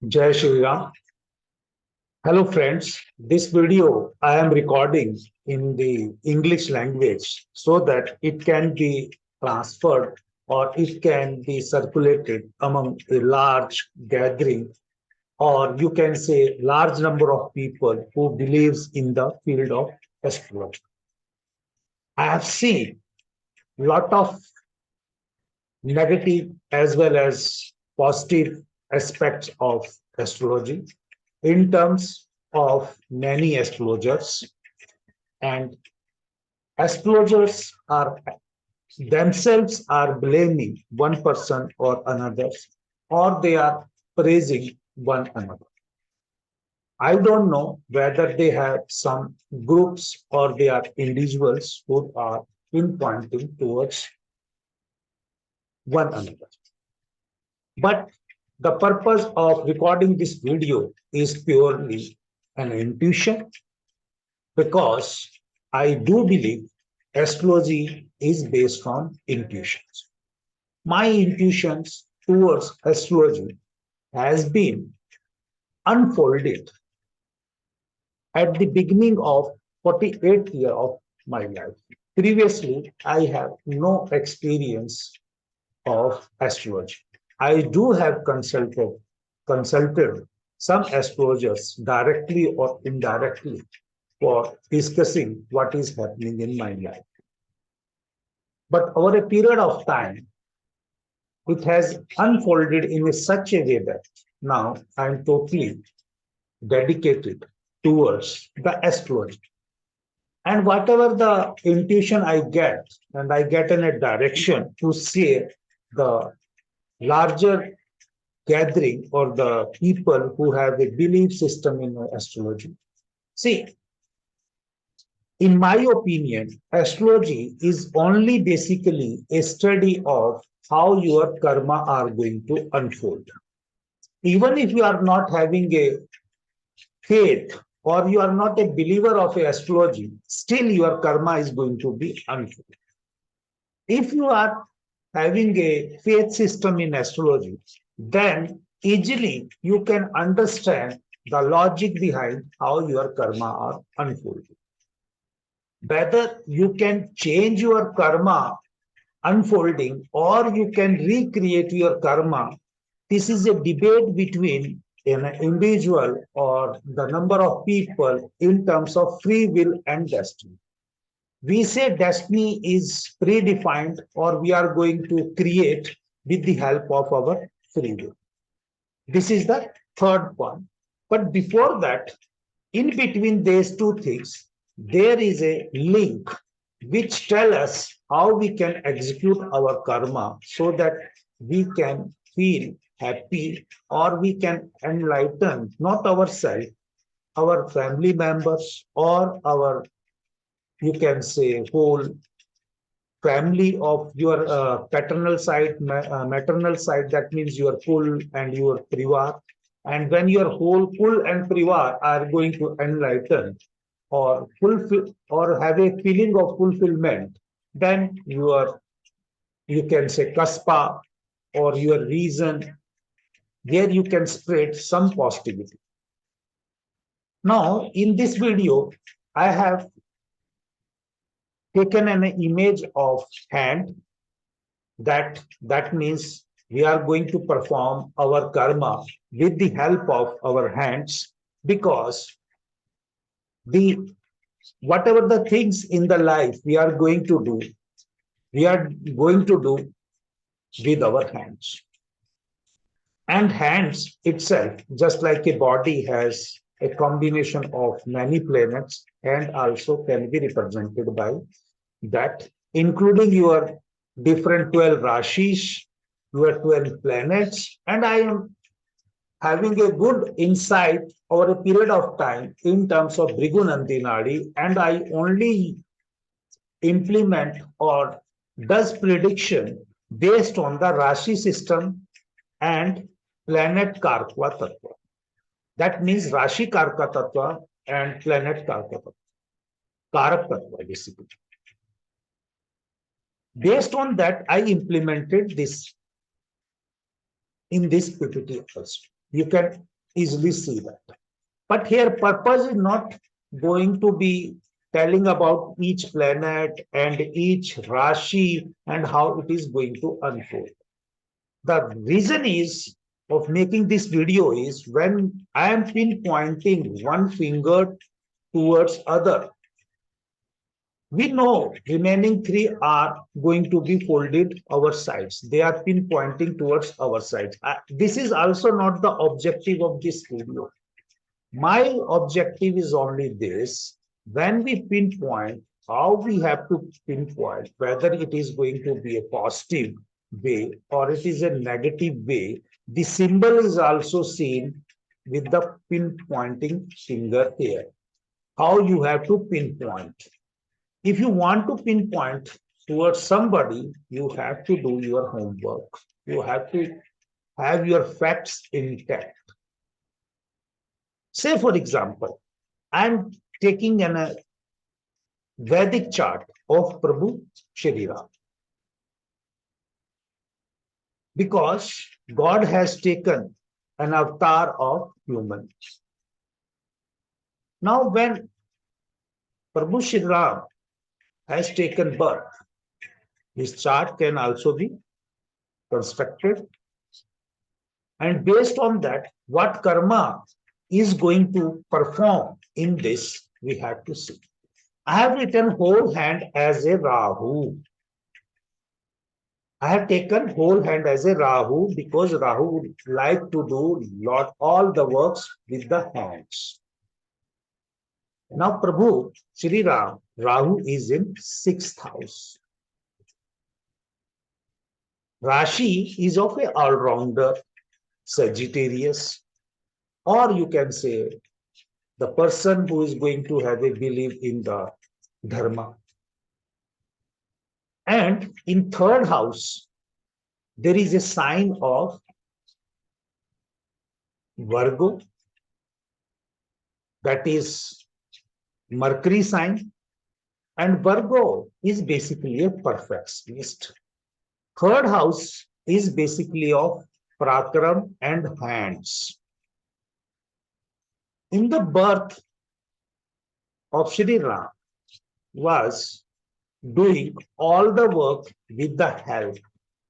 Jai Shri Ram. Hello friends, this video I am recording in the English language so that it can be transferred or it can be circulated among a large gathering, or you can say large number of people who believes in the field of astrology. I have seen lot of negative as well as positive aspects of astrology in terms of many astrologers, and astrologers are themselves are blaming one person or another, or they are praising one another. I don't know whether they have some groups or they are individuals who are pinpointing towards one another. But the purpose of recording this video is purely an intuition, because I do believe astrology is based on intuitions. My intuitions towards astrology has been unfolded at the beginning of 48th year of my life. Previously, I have no experience of astrology. I do have consulted some astrologers directly or indirectly for discussing what is happening in my life. But over a period of time, it has unfolded in such a way that now I am totally dedicated towards the astrology. And whatever the intuition I get, and I get in a direction to see the larger gathering or the people who have a belief system in astrology. See, in my opinion, astrology is only basically a study of how your karma are going to unfold. Even if you are not having a faith or you are not a believer of astrology, still your karma is going to be unfold. If you are having a faith system in astrology, then easily you can understand the logic behind how your karma are unfolding. Whether you can change your karma unfolding or you can recreate your karma, this is a debate between an individual or the number of people in terms of free will and destiny. We say destiny is predefined or we are going to create with the help of our free will. This is the third point. But before that, in between these two things, there is a link which tell us how we can execute our karma so that we can feel happy or we can enlighten not ourselves, our family members, or our, you can say, whole family of your paternal side, maternal side, that means your kul and your privar. And when your whole kul and privar are going to enlighten or fulfill or have a feeling of fulfillment, then your, you can say, kaspa or your reason, there you can spread some positivity. Now, in this video, I have taken an image of hand. That means we are going to perform our karma with the help of our hands, because the whatever the things in the life we are going to do, we are going to do with our hands. And hands itself, just like a body has a combination of many planets and also can be represented by that, including your different 12 rashis, your 12 planets. And I am having a good insight over a period of time in terms of Bhrigunanti Nadi, and I only implement or does prediction based on the Rashi system and planet Karkva Tattva. That means Rashi Karka Tattva and planet Karka Tattva. Karak Tattva, basically. Based on that, I implemented this in this PPT also. You can easily see that. But here purpose is not going to be telling about each planet and each Rashi and how it is going to unfold. The reason is of making this video is when I am pinpointing one finger towards other, we know remaining three are going to be folded our sides. They are pinpointing towards our sides. This is also not the objective of this video. My objective is only this: when we pinpoint, how we have to pinpoint whether it is going to be a positive way or it is a negative way. The symbol is also seen with the pinpointing finger here. How you have to pinpoint. If you want to pinpoint towards somebody, you have to do your homework. You have to have your facts intact. Say, for example, I'm taking a Vedic chart of Prabhu Shree Ram, because God has taken an avatar of human. Now, when Prabhu Shree Ram has taken birth, his chart can also be constructed, and based on that, what karma is going to perform in this, we have to see. I have written whole hand as a Rahu. I have taken whole hand as a Rahu because Rahu would like to do all the works with the hands. Now, Prabhu Shree Ram, Rahu is in 6th house. Rashi is of a all-rounder, Sagittarius, or you can say the person who is going to have a belief in the dharma. And in 3rd house, there is a sign of Virgo, that is Mercury sign, and Virgo is basically a perfect beast. 3rd house is basically of Prakram and hands. In the birth of Shree Ram was doing all the work with the help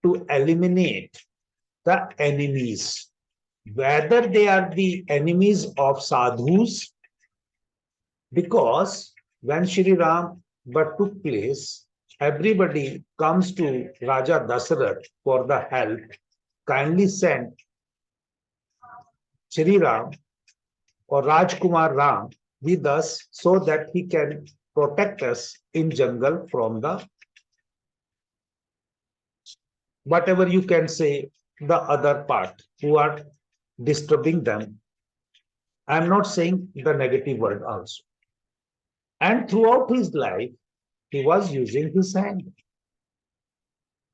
to eliminate the enemies, whether they are the enemies of sadhus, because when Shree Ram birth took place, everybody comes to Raja Dasarath for the help. Kindly send Shree Ram or Rajkumar Ram with us so that he can protect us in jungle from the, whatever you can say, the other part who are disturbing them. I am not saying the negative word also. And throughout his life, he was using his hand.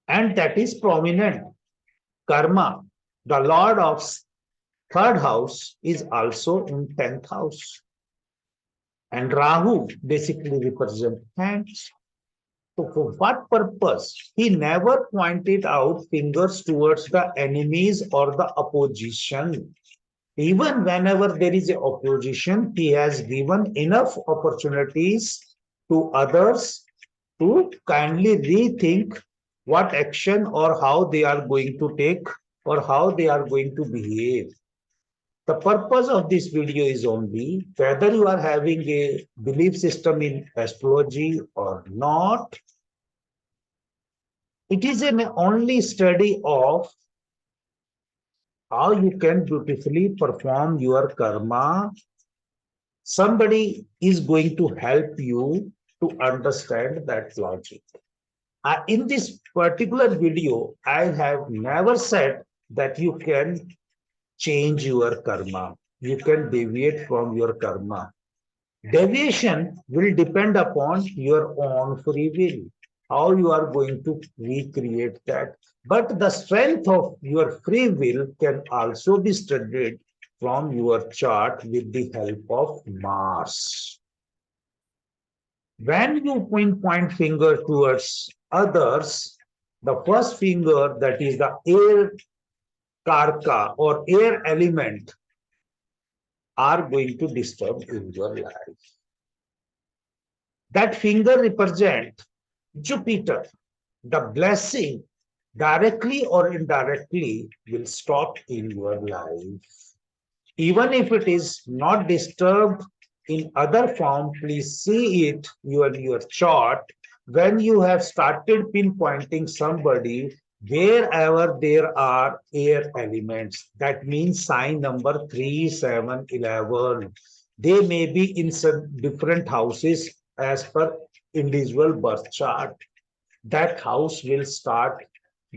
And that is prominent. Karma, the Lord of 3rd house, is also in 10th house. And Rahu basically represents hands. So for what purpose? He never pointed out fingers towards the enemies or the opposition. Even whenever there is an opposition, he has given enough opportunities to others to kindly rethink what action or how they are going to take or how they are going to behave. The purpose of this video is only whether you are having a belief system in astrology or not. It is an only study of how you can beautifully perform your karma. Somebody is going to help you to understand that logic. In this particular video, I have never said that you can change your karma. You can deviate from your karma. Deviation will depend upon your own free will, how you are going to recreate that. But the strength of your free will can also be studied from your chart with the help of Mars. When you point finger towards others, the first finger, that is the air karka or air element, are going to disturb in your life. That finger represents Jupiter. The blessing, directly or indirectly, will stop in your life. Even if it is not disturbed in other form, please see it in your chart. When you have started pinpointing somebody, wherever there are air elements, that means sign number 3, 7, 11. They may be in some different houses as per individual birth chart. That house will start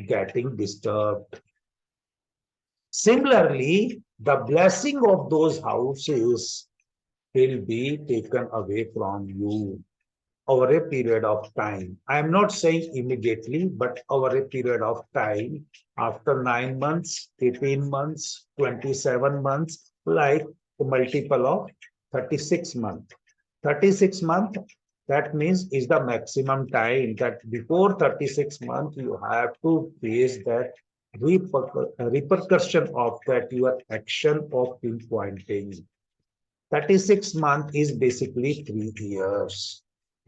getting disturbed. Similarly, the blessing of those houses will be taken away from you over a period of time. I am not saying immediately, but over a period of time, after 9 months, 18 months, 27 months, like a multiple of 36 months. 36 months, that means is the maximum time that before 36 months, you have to face that repercussion of that your action of pinpointing. 36 months is basically 3 years.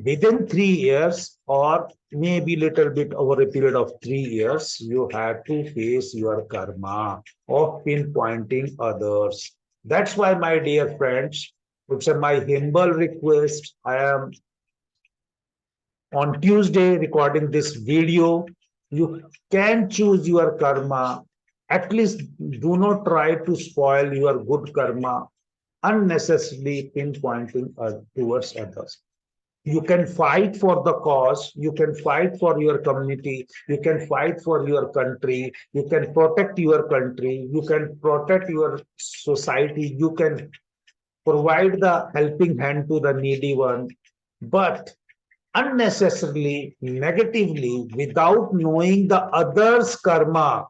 Within 3 years, or maybe little bit over a period of 3 years, you have to face your karma of pinpointing others. That's why, my dear friends, it's my humble request. I am on Tuesday recording this video. You can choose your karma. At least do not try to spoil your good karma unnecessarily pinpointing towards others. You can fight for the cause, you can fight for your community, you can fight for your country, you can protect your country, you can protect your society, you can provide the helping hand to the needy one, but unnecessarily, negatively, without knowing the other's karma,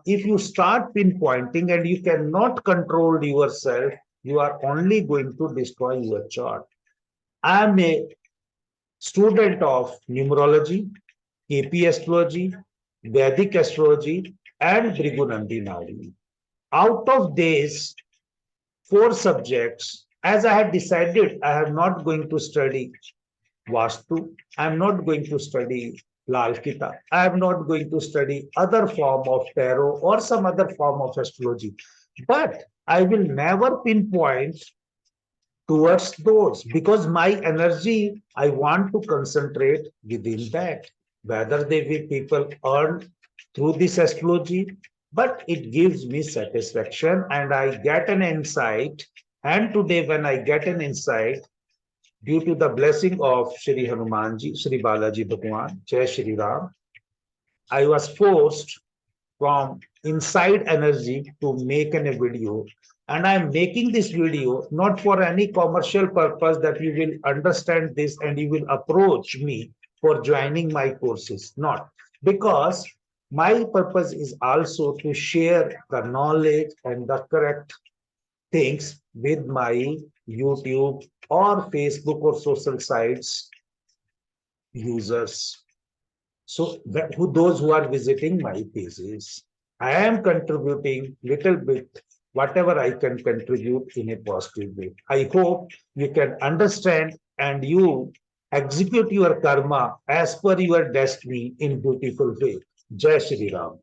if you start pinpointing and you cannot control yourself, you are only going to destroy your chart. I am a student of numerology, AP astrology, Vedic astrology, and Brigunandi Nadi. Out of these 4 subjects, as I had decided, I am not going to study Vastu. I am not going to study Lal Kita. I am not going to study other form of tarot or some other form of astrology. But I will never pinpoint towards those because my energy, I want to concentrate within that. Whether they will people earn through this astrology, but it gives me satisfaction and I get an insight. And today, when I get an insight, due to the blessing of Shri Hanumanji, Shri Balaji Bhagwan, Jai Shri Ram, I was forced from inside energy to make a video. And I'm making this video not for any commercial purpose that you will understand this and you will approach me for joining my courses. Not because my purpose is also to share the knowledge and the correct things with my YouTube or Facebook or social sites users. So those who are visiting my pages, I am contributing little bit, whatever I can contribute in a positive way. I hope you can understand and you execute your karma as per your destiny in beautiful way. Jai Shri Ram.